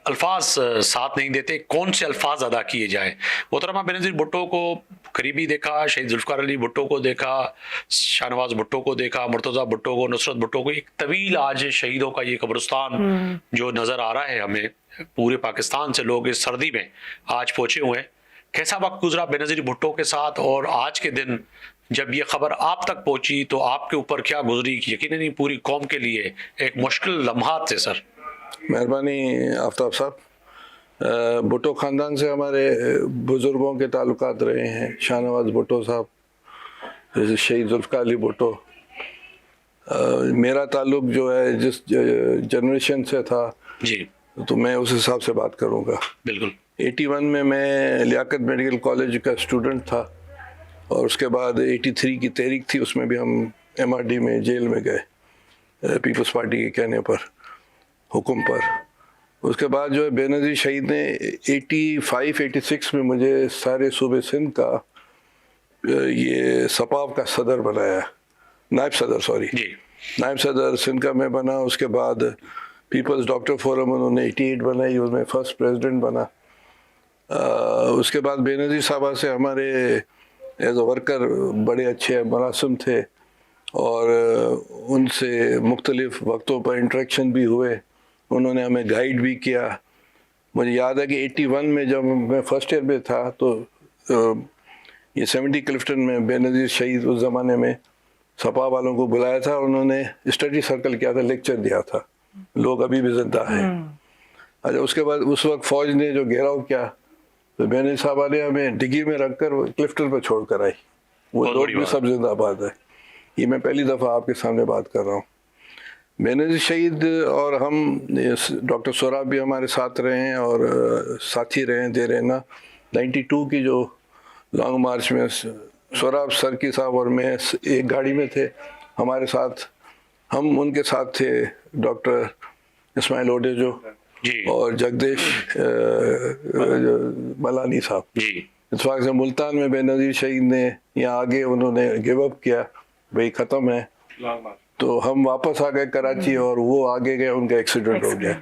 الفاظ ساتھ نہیں دیتے، کون سے الفاظ ادا کیے جائیں. محترمہ بینظیر بھٹو کو قریبی دیکھا، شہید ذوالفقار علی بھٹو کو دیکھا، شاہ نواز بھٹو کو دیکھا، مرتضیٰ بھٹو کو، نصرت بھٹو کو. ایک طویل آج شہیدوں کا یہ قبرستان جو نظر آ رہا ہے ہمیں، پورے پاکستان سے لوگ اس سردی میں آج پہنچے ہوئے ہیں. کیسا وقت گزرا بینظیر بھٹو کے ساتھ، اور آج کے دن جب یہ خبر آپ تک پہنچی تو آپ کے اوپر کیا گزری؟ یقیناً پوری قوم کے لیے ایک مشکل لمحات تھے سر. مہربانی آفتاب صاحب. بھٹو خاندان سے ہمارے بزرگوں کے تعلقات رہے ہیں. شاہ نواز بھٹو صاحب، شہید ذوالفقار علی بھٹو. میرا تعلق جو ہے جس جنریشن سے تھا جی تو میں اس حساب سے بات کروں گا. بالکل. 81 میں لیاقت میڈیکل کالج کا اسٹوڈنٹ تھا، اور اس کے بعد 83 کی تحریک تھی، اس میں بھی ہم MRD میں جیل میں گئے پیپلز پارٹی کے کہنے پر، حکم پر. اس کے بعد جو ہے بینظیر شہید نے 85-86 میں مجھے سارے صوبے سندھ کا یہ سپاو کا صدر بنایا، نائب صدر نائب صدر سندھ کا میں بنا. اس کے بعد پیپلز ڈاکٹر فورم انہوں نے 88 بنائی، اس میں فرسٹ پریزیڈنٹ بنا. اس کے بعد بینظیر صاحبہ سے ہمارے ایز اے ورکر بڑے اچھے مراسم تھے، اور ان سے مختلف وقتوں پر انٹریکشن بھی ہوئے. انہوں نے ہمیں گائیڈ بھی کیا. مجھے یاد ہے کہ 81 میں جب میں فرسٹ ایئر میں تھا تو یہ 70 کلفٹن میں بینظیر شہید اس زمانے میں سپا والوں کو بلایا تھا، انہوں نے اسٹڈی سرکل کیا تھا، لیکچر دیا تھا. لوگ ابھی بھی زندہ ہیں. اچھا، اس کے بعد اس وقت فوج نے جو گھیراؤ کیا تو بینظیر صاحب نے ہمیں ڈگی میں رکھ کر کلفٹن پہ چھوڑ کر آئی. وہ لوگ بھی سب زندہ آباد ہے. یہ میں پہلی دفعہ آپ کے سامنے بات کر رہا ہوں. بینظیر شہید اور ہم، ڈاکٹر سوراب بھی ہمارے ساتھ رہے ہیں اور ساتھی رہے ہیں دیر نا. 92 کی جو لانگ مارچ میں سوراب سرکی صاحب اور میں ایک گاڑی میں تھے ہمارے ساتھ. ہم ان کے ساتھ تھے ڈاکٹر اسماعیل اوڈیجو جی اور جگدیش ملانی صاحب. جی اتفاق سے ملتان میں بینظیر شہید نے یہاں آگے انہوں نے گیو اپ کیا، بھئی ختم ہے. تو ہم واپس آ گئے کراچی، اور وہ آگے گئے، ان کا ایکسیڈنٹ ہو گیا.